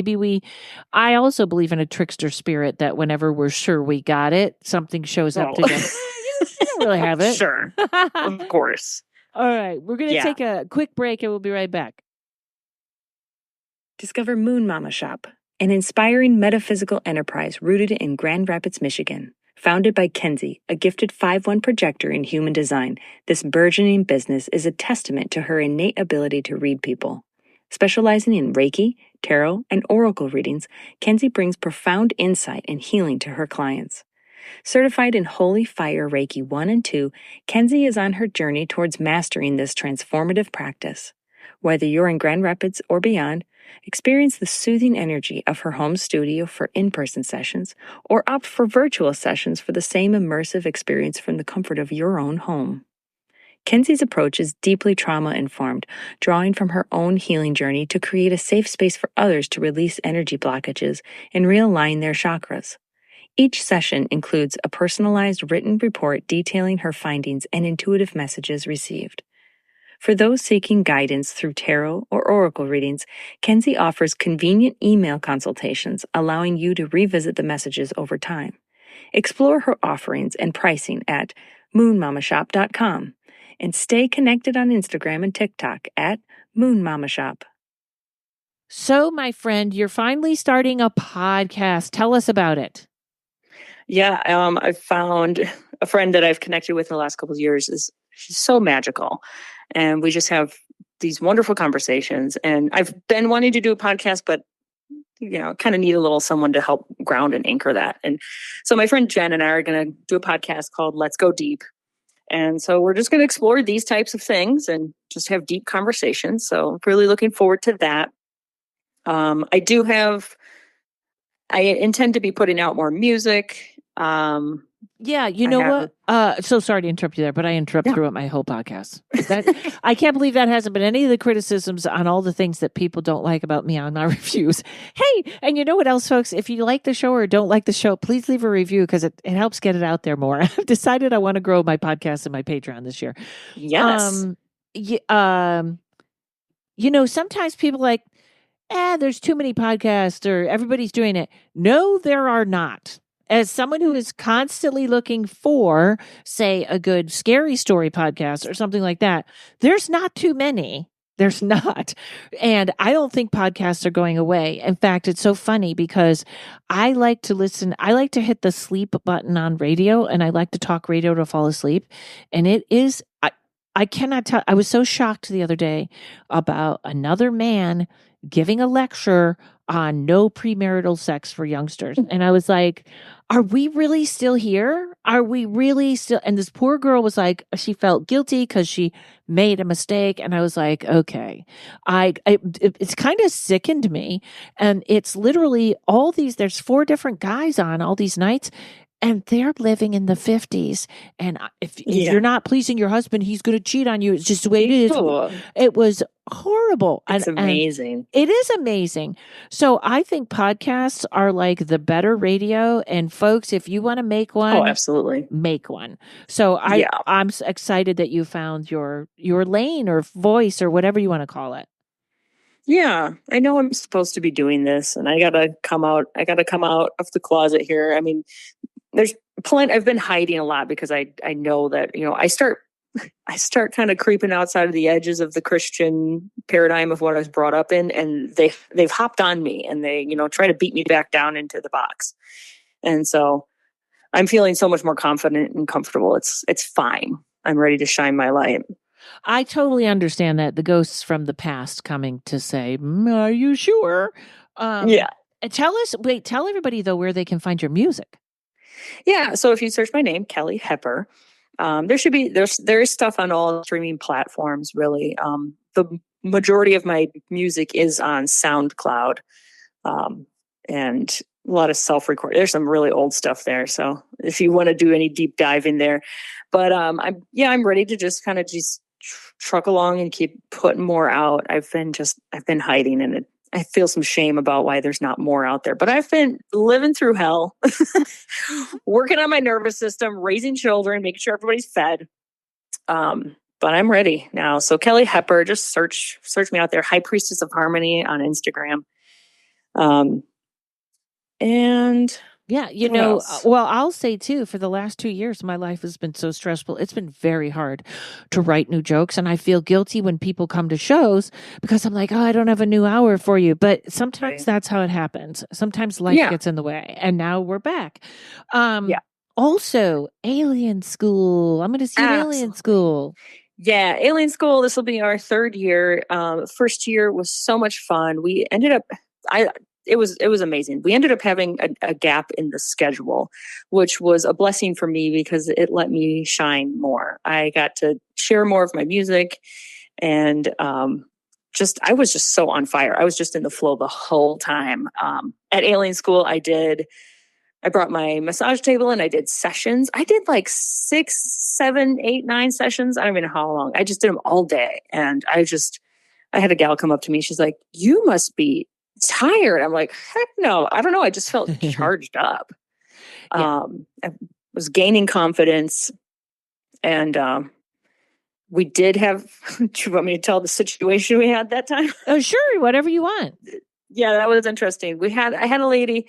I also believe in a trickster spirit that whenever we're sure we got it, something shows up to get You don't really have it. Sure. Of course. All right. We're going to take a quick break and we'll be right back. Discover Moon Mama Shop, an inspiring metaphysical enterprise rooted in Grand Rapids, Michigan. Founded by Kenzie, a gifted 5/1 projector in human design, this burgeoning business is a testament to her innate ability to read people. Specializing in Reiki, tarot, and oracle readings, Kenzie brings profound insight and healing to her clients. Certified in Holy Fire Reiki 1 and 2, Kenzie is on her journey towards mastering this transformative practice. Whether you're in Grand Rapids or beyond, experience the soothing energy of her home studio for in-person sessions, or opt for virtual sessions for the same immersive experience from the comfort of your own home. Kenzie's approach is deeply trauma-informed, drawing from her own healing journey to create a safe space for others to release energy blockages and realign their chakras. Each session includes a personalized written report detailing her findings and intuitive messages received. For those seeking guidance through tarot or oracle readings, Kenzie offers convenient email consultations, allowing you to revisit the messages over time. Explore her offerings and pricing at moonmamashop.com and stay connected on Instagram and TikTok at moonmamashop. So, my friend, you're finally starting a podcast. Tell us about it. Yeah, I've found a friend that I've connected with in the last couple of years. She's so magical. And we just have these wonderful conversations. And I've been wanting to do a podcast, but kind of need a little someone to help ground and anchor that. And so my friend Jen and I are going to do a podcast called Let's Go Deep. And so we're just going to explore these types of things and just have deep conversations. So really looking forward to that. I intend to be putting out more music. Yeah, you know what? So sorry to interrupt you there, but I interrupt throughout my whole podcast. I can't believe that hasn't been any of the criticisms on all the things that people don't like about me on my reviews. Hey, and you know what else, folks? If you like the show or don't like the show, please leave a review because it helps get it out there more. I've decided I want to grow my podcast and my Patreon this year. Yes. Sometimes people like, there's too many podcasts or everybody's doing it. No, there are not. As someone who is constantly looking for, say, a good scary story podcast or something like that, there's not too many. There's not. And I don't think podcasts are going away. In fact, it's so funny because I like to listen. I like to hit the sleep button on radio and I like to talk radio to fall asleep. And it is, I cannot tell. I was so shocked the other day about another man giving a lecture on no premarital sex for youngsters. And I was like, are we really still here? Are we really still? And this poor girl was like, she felt guilty because she made a mistake. And I was like, okay, it's kind of sickened me. And it's literally there's 4 different guys on all these nights. And they're living in the 50s. And if you're not pleasing your husband, he's going to cheat on you. It's just the way it is. It was horrible. It's amazing. It is amazing. So I think podcasts are like the better radio. And folks, if you want to make one, absolutely make one. So I'm excited that you found your lane or voice or whatever you want to call it. Yeah, I know I'm supposed to be doing this, and I gotta come out of the closet here. I mean, there's plenty. I've been hiding a lot because I know that I start kind of creeping outside of the edges of the Christian paradigm of what I was brought up in, and they've hopped on me and they try to beat me back down into the box, and so I'm feeling so much more confident and comfortable. It's fine. I'm ready to shine my light. I totally understand that, the ghosts from the past coming to say, are you sure? Yeah. Tell everybody though where they can find your music. Yeah. So if you search my name, Kelly Hepper, there is stuff on all streaming platforms, really. The majority of my music is on SoundCloud, and a lot of self-record. There's some really old stuff there. So if you want to do any deep diving there, but I'm ready to just kind of truck along and keep putting more out. I've been hiding in it. I feel some shame about why there's not more out there, but I've been living through hell, working on my nervous system, raising children, making sure everybody's fed. But I'm ready now. So Kelly Hepper, just search me out there. High Priestess of Harmony on Instagram. And yeah, well, I'll say too, for the last 2 years, my life has been so stressful. It's been very hard to write new jokes. And I feel guilty when people come to shows because I'm like, I don't have a new hour for you. But sometimes that's how it happens. Sometimes life gets in the way. And now we're back. Also, Alien School. I'm going to see Alien School. Yeah, Alien School. This will be our 3rd year. First year was so much fun. We ended up, it was amazing. We ended up having a gap in the schedule, which was a blessing for me because it let me shine more. I got to share more of my music, and I was just so on fire. I was just in the flow the whole time. At Alien School, I brought my massage table and I did sessions. I did like 6, 7, 8, 9 sessions. I don't even know how long. I just did them all day. And I had a gal come up to me. She's like, "You must be tired." I'm like, heck no. I don't know. I just felt charged up. I was gaining confidence. And we did have, do you want me to tell the situation we had that time? Oh, sure. Whatever you want. Yeah, that was interesting. I had a lady,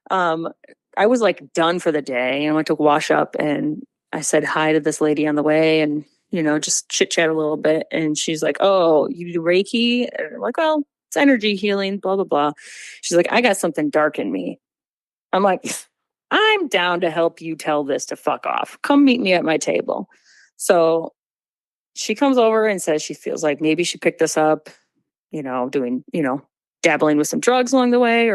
I was like done for the day and I went to wash up and I said hi to this lady on the way and, just chit chat a little bit. And she's like, "Oh, you do Reiki?" And I'm like, "Well, it's energy healing, blah, blah, blah." She's like, "I got something dark in me." I'm like, "I'm down to help you tell this to fuck off. Come meet me at my table." So she comes over and says she feels like maybe she picked this up, doing, dabbling with some drugs along the way,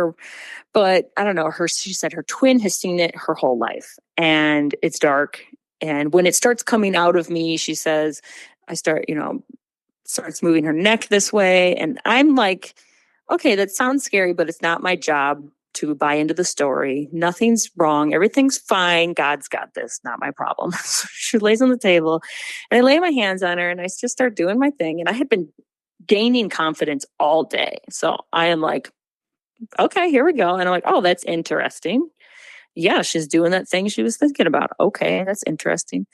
but I don't know. She said her twin has seen it her whole life, and it's dark. And when it starts coming out of me, she says, starts moving her neck this way. And I'm like, okay, that sounds scary, but it's not my job to buy into the story. Nothing's wrong. Everything's fine. God's got this. Not my problem. So she lays on the table and I lay my hands on her and I just start doing my thing. And I had been gaining confidence all day. So I am like, okay, here we go. And I'm like, oh, that's interesting. Yeah, she's doing that thing she was thinking about. Okay, that's interesting.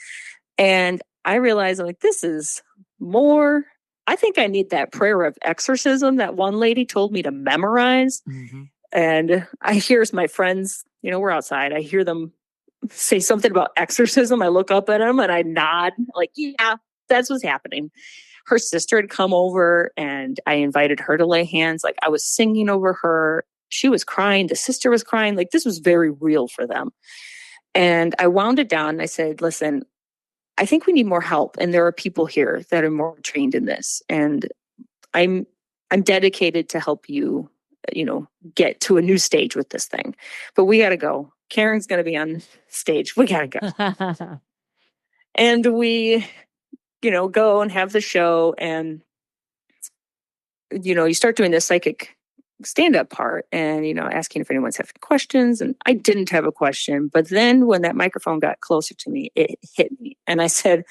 And I realized, I'm like, this is more. I think I need that prayer of exorcism that one lady told me to memorize. Mm-hmm. And I hear my friends, we're outside. I hear them say something about exorcism. I look up at them and I nod like, yeah, that's what's happening. Her sister had come over and I invited her to lay hands. Like I was singing over her. She was crying. The sister was crying. Like this was very real for them. And I wound it down and I said, listen, I think we need more help. And there are people here that are more trained in this. And I'm dedicated to help you, get to a new stage with this thing. But we got to go. Karen's going to be on stage. We got to go. And we, go and have the show. And, you start doing this psychic stand-up part and, asking if anyone's having questions. And I didn't have a question. But then when that microphone got closer to me, it hit me. And I said,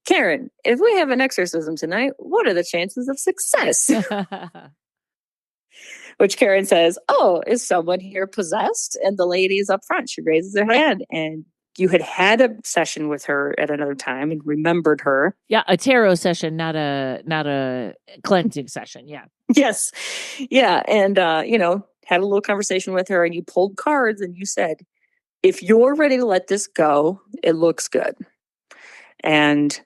Karen, if we have an exorcism tonight, what are the chances of success? Which Karen says, oh, is someone here possessed? And the lady's up front. She raises her hand. And you had a session with her at another time and remembered her. Yeah, a tarot session, not a cleansing session. Yeah. Yes. Yeah. And, had a little conversation with her and you pulled cards and you said, if you're ready to let this go, it looks good. And,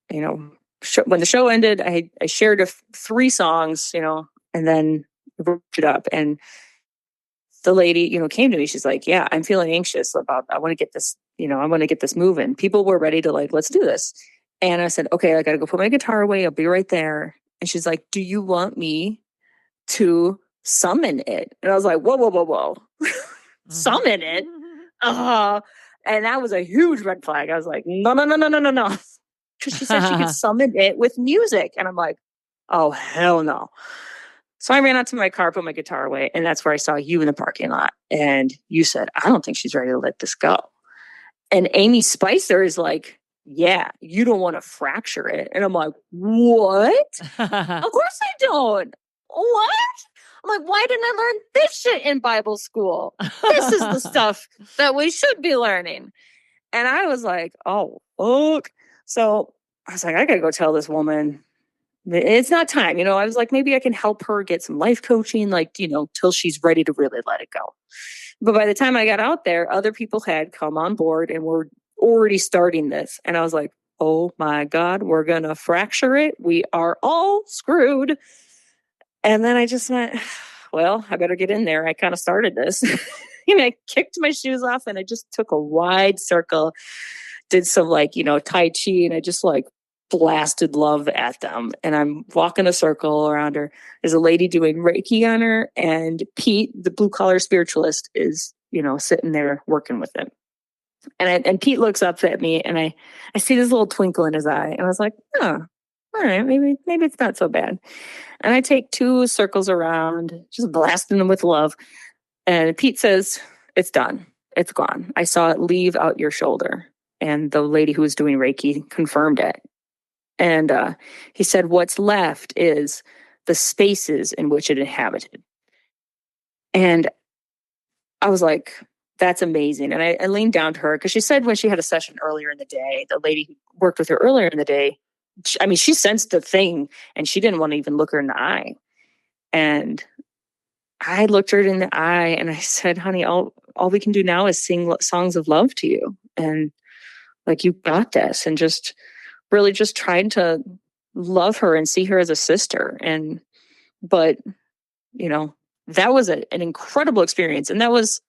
when the show ended, I shared 3 songs, and then wrote it up. And the lady, came to me. She's like, yeah, I'm feeling anxious I want to get this, I want to get this moving. People were ready to let's do this. And I said, okay, I got to go put my guitar away. I'll be right there. And she's like, do you want me to summon it? And I was like, whoa. Summon it? And that was a huge red flag. I was like, no. Because she said she could summon it with music. And I'm like, oh, hell no. So I ran out to my car, put my guitar away, and that's where I saw you in the parking lot. And you said, I don't think she's ready to let this go. And Amy Spicer is like, yeah, you don't want to fracture it. And I'm like, what? Of course I don't. What? I'm like, why didn't I learn this shit in Bible school? This is the stuff that we should be learning. And I was like, oh, fuck. So I was like, I got to go tell this woman. It's not time. I was like, maybe I can help her get some life coaching, till she's ready to really let it go. But by the time I got out there, other people had come on board and were already starting this. And I was like, oh my God, we're going to fracture it. We are all screwed. And then I just went, well, I better get in there. I kind of started this. I kicked my shoes off and I just took a wide circle, did some Tai Chi, and I just blasted love at them. And I'm walking a circle around her. There's a lady doing Reiki on her, and Pete, the blue collar spiritualist, is, sitting there working with it. And Pete looks up at me and I see this little twinkle in his eye. And I was like, oh, all right, maybe it's not so bad. And I take 2 circles around, just blasting them with love. And Pete says, it's done. It's gone. I saw it leave out your shoulder. And the lady who was doing Reiki confirmed it. And he said, what's left is the spaces in which it inhabited. And I was like, that's amazing. And I leaned down to her because she said when she had a session earlier in the day, the lady who worked with her earlier in the day, she sensed the thing and she didn't want to even look her in the eye. And I looked her in the eye and I said, honey, all we can do now is sing songs of love to you. And you got this. And just really just tried to love her and see her as a sister. But that was an incredible experience. And that was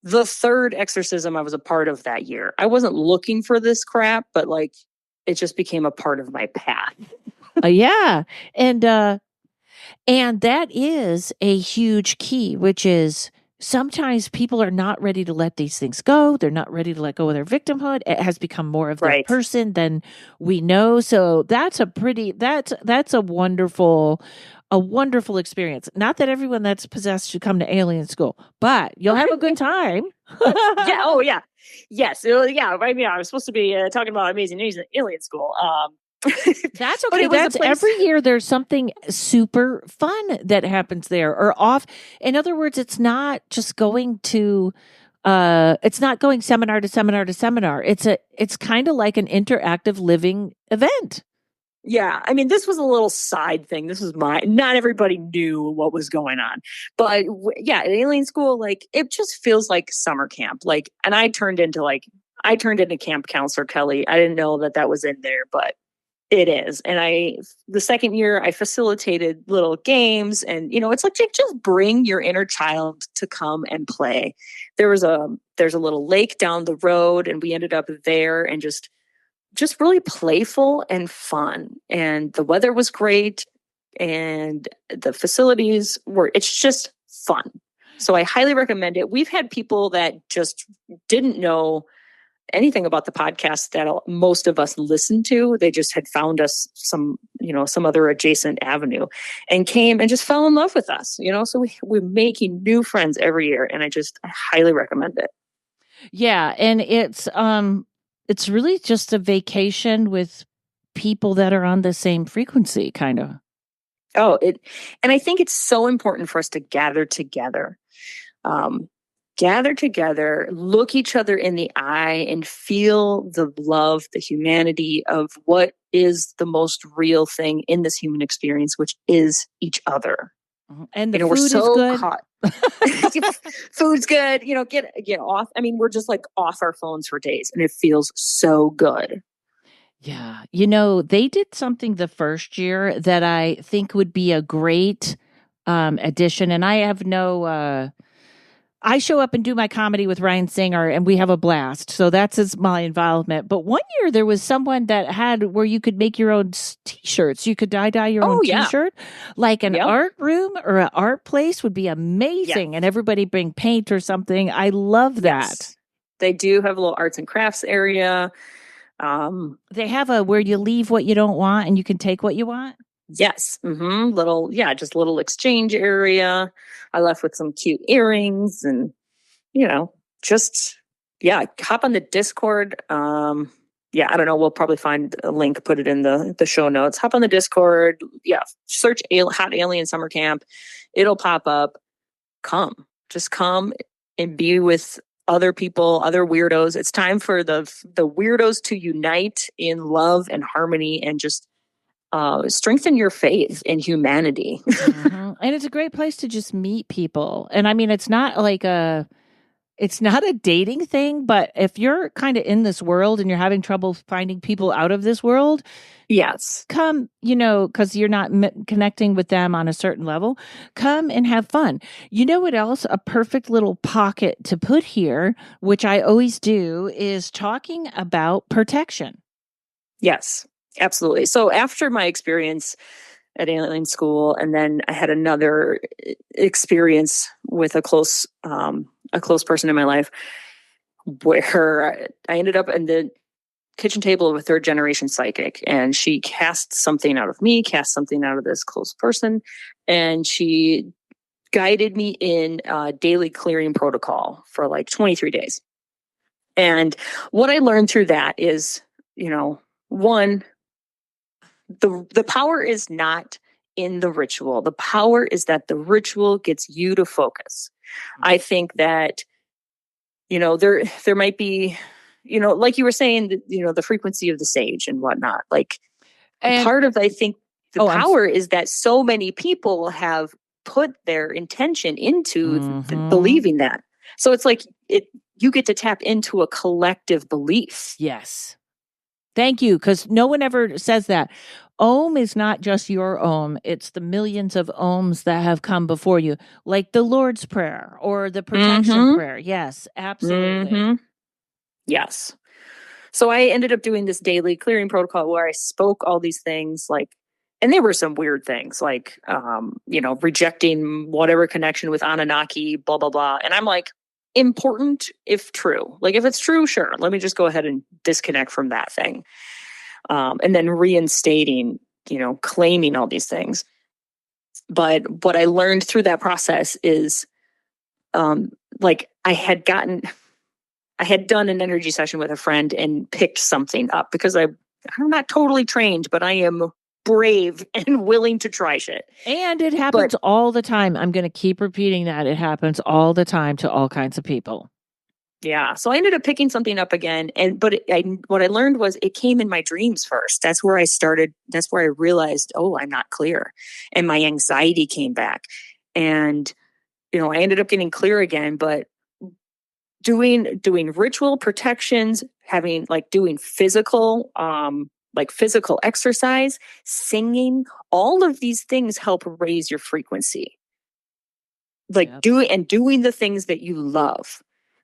the 3rd exorcism I was a part of that year. I wasn't looking for this crap, but it just became a part of my path. Yeah. And And that is a huge key, which is sometimes people are not ready to let these things go. They're not ready to let go of their victimhood. It has become more of their Right. person than we know. So that's a wonderful experience. Not that everyone that's possessed should come to alien school, but you'll have a good time. Yeah. Oh, yeah. Yes. Yeah. I mean, I was supposed to be talking about amazing alien school. That's but okay. it was a That's place- every year there's something super fun that happens there or off. In other words, it's not just going to it's not going seminar to seminar to seminar. It's kind of like an interactive living event. Yeah, I mean, this was a little side thing. This was not everybody knew what was going on. But yeah, at alien school, like, it just feels like summer camp. Like, and I turned into camp counselor, Kelly. I didn't know that was in there, but it is. And the second year, I facilitated little games, and, it's like, just bring your inner child to come and play. There's a little lake down the road, and we ended up there and just really playful and fun. And the weather was great, and the facilities it's just fun. So I highly recommend it. We've had people that just didn't know anything about the podcast that most of us listened to. They just had found us some other adjacent avenue and came and just fell in love with us, so we're making new friends every year. And I highly recommend it. Yeah. And it's really just a vacation with people that are on the same frequency, kind of. And I think it's so important for us to gather together. Gather together, look each other in the eye, and feel the love, the humanity of what is the most real thing in this human experience, which is each other. And the food we're so is good. caught. Food's good. Get off. I mean, we're just like off our phones for days, and it feels so good. Yeah. They did something the first year that I think would be a great addition. And I have I show up and do my comedy with Ryan Singer, and we have a blast. So that's my involvement. But one year there was someone that had where you could make your own T-shirts. You could dye your own T-shirt. Like an art room or an art place would be amazing. And everybody bring paint or something. I love that. Yes. They do have a little arts and crafts area. They have where you leave what you don't want and you can take what you want. Yes. Mm-hmm. Just little exchange area. I left with some cute earrings and, hop on the Discord. I don't know. We'll probably find a link, put it in the show notes. Hop on the Discord. Yeah. Search Hot Alien Summer Camp. It'll pop up. Just come and be with other people, other weirdos. It's time for the weirdos to unite in love and harmony and just strengthen your faith in humanity. Mm-hmm. And it's a great place to just meet people. And I mean, it's not a dating thing, but if you're kind of in this world and you're having trouble finding people out of this world, yes, come, because you're not connecting with them on a certain level, come and have fun. You know what else? A perfect little pocket to put here, which I always do, is talking about protection. Yes. Absolutely. So after my experience at alien school, and then I had another experience with a close person in my life where I ended up in the kitchen table of a third generation psychic, and she cast something out of me, cast something out of this close person, and she guided me in a daily clearing protocol for like 23 days. And what I learned through that is, one, the power is not in the ritual. The power is that the ritual gets you to focus. I think that, there might be, like you were saying, the frequency of the sage and whatnot. Like, part of, I think, the power is that so many people have put their intention into believing that. So it's like you get to tap into a collective belief. Yes. Thank you, because no one ever says that. Om is not just your Om. It's the millions of Oms that have come before you, like the Lord's Prayer or the protection prayer. Yes, absolutely. Mm-hmm. Yes. So I ended up doing this daily clearing protocol where I spoke all these things like, and there were some weird things like, rejecting whatever connection with Anunnaki, blah, blah, blah. And I'm like, important if true. Like, if it's true, sure. Let me just go ahead and disconnect from that thing. And then reinstating, claiming all these things. But what I learned through that process is, I had done an energy session with a friend and picked something up because I'm not totally trained, but I am brave and willing to try shit. And it happens all the time. I'm going to keep repeating that. It happens all the time to all kinds of people. Yeah. So I ended up picking something up again. What I learned was it came in my dreams first. That's where I started. That's where I realized, oh, I'm not clear. And my anxiety came back. And, I ended up getting clear again, but doing ritual protections, doing physical, physical exercise, singing, all of these things help raise your frequency. Doing the things that you love.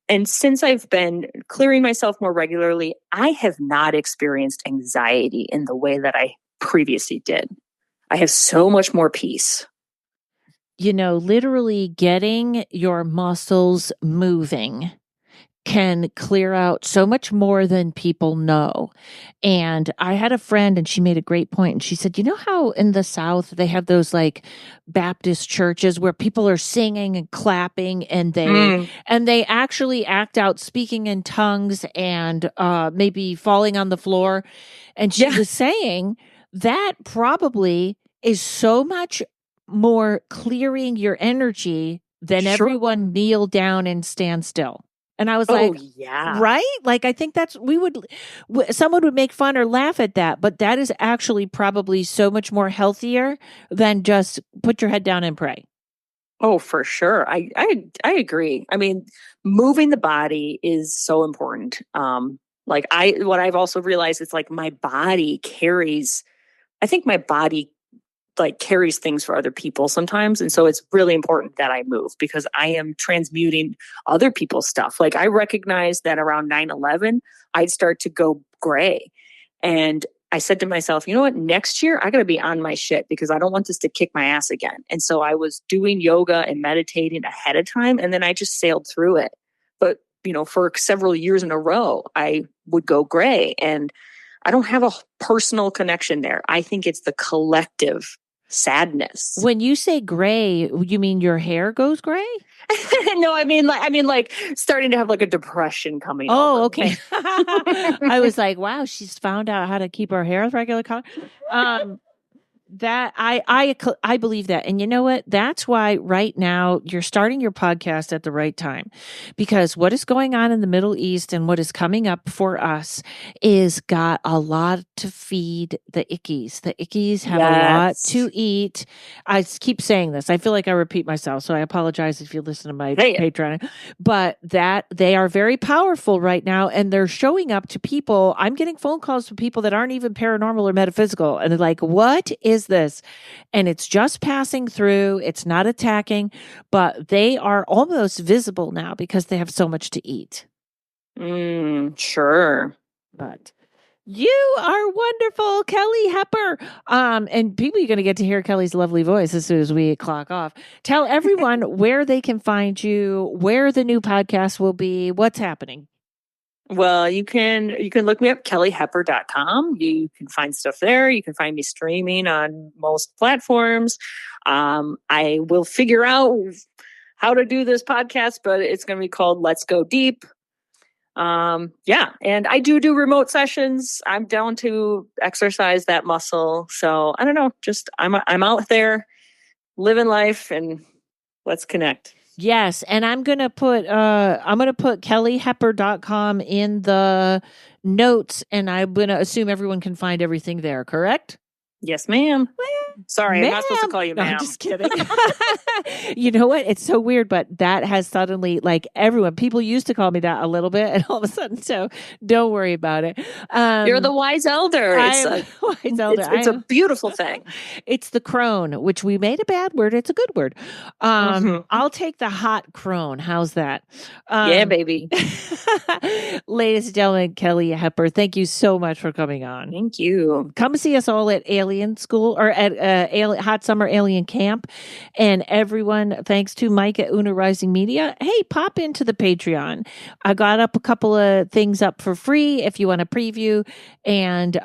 And since I've been clearing myself more regularly, I have not experienced anxiety in the way that I previously did. I have so much more peace. Literally getting your muscles moving can clear out so much more than people know. And I had a friend and she made a great point. And she said, you know how in the South they have those Baptist churches where people are singing and clapping and they actually act out speaking in tongues and maybe falling on the floor. And she was saying that probably is so much more clearing your energy than everyone kneel down and stand still. And I was right? I think someone would make fun or laugh at that, but that is actually probably so much more healthier than just put your head down and pray. Oh, for sure. I agree. I mean, moving the body is so important. What I've also realized is my body carries, I think my body carries things for other people sometimes. And so it's really important that I move because I am transmuting other people's stuff. I recognize that around 9/11, I'd start to go gray. And I said to myself, you know what, next year I got to be on my shit because I don't want this to kick my ass again. And so I was doing yoga and meditating ahead of time. And then I just sailed through it. But, for several years in a row, I would go gray and I don't have a personal connection there. I think it's the collective sadness. When you say gray, you mean your hair goes gray? No, I mean starting to have a depression coming. Oh, okay. I was like, wow, she's found out how to keep her hair regular color. That I believe that. And you know what? That's why right now you're starting your podcast at the right time, because what is going on in the Middle East and what is coming up for us is got a lot to feed the ickies. The ickies have a lot to eat. I keep saying this. I feel like I repeat myself, so I apologize if you listen to my Patreon, but that they are very powerful right now and they're showing up to people. I'm getting phone calls from people that aren't even paranormal or metaphysical. And they're like, what is this? And it's just passing through. It's not attacking, but they are almost visible now because they have so much to eat. Sure. But you are wonderful, Kelly Hepper. And people are going to get to hear Kelly's lovely voice as soon as we clock off. Tell everyone where they can find you, where the new podcast will be, what's happening. Well, you can look me up, kellyhepper.com. You can find stuff there. You can find me streaming on most platforms. I will figure out how to do this podcast, but it's going to be called Let's Go Deep. And I do remote sessions. I'm down to exercise that muscle. So I don't know, just I'm out there living life and let's connect. Yes, and I'm going to put kellyhepper.com in the notes, and I'm going to assume everyone can find everything there, correct? Yes, ma'am. Sorry, I'm not supposed to Ma'am. call you No, ma'am. I'm just kidding. You know what? It's so weird, but that has suddenly, like, people used to call me that a little bit, and all of a sudden, so don't worry about it. You're the wise elder. I am the wise elder. It's a beautiful thing. It's the crone, which we made a bad word. It's a good word. I'll take the hot crone. How's that? Yeah, baby. Ladies and gentlemen, Kelly Hepper, thank you so much for coming on. Thank you. Come see us all at Alien School or at Hot Summer Alien Camp. And everyone, thanks to Mike at Una Rising Media. Hey, pop into the Patreon. I got up a couple of things up for free if you want to preview. And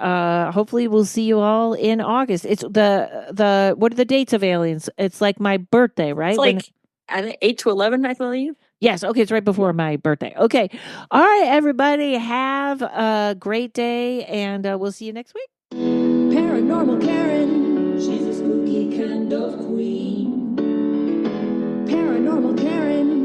hopefully we'll see you all in August. It's the what are the dates of Aliens? It's like my birthday, right? It's like I think 8 to 11, I believe. Yes. Okay. It's right before my birthday. Okay. All right, everybody. Have a great day, and we'll see you next week. Paranormal Karen, she's a spooky kind of queen. Paranormal Karen.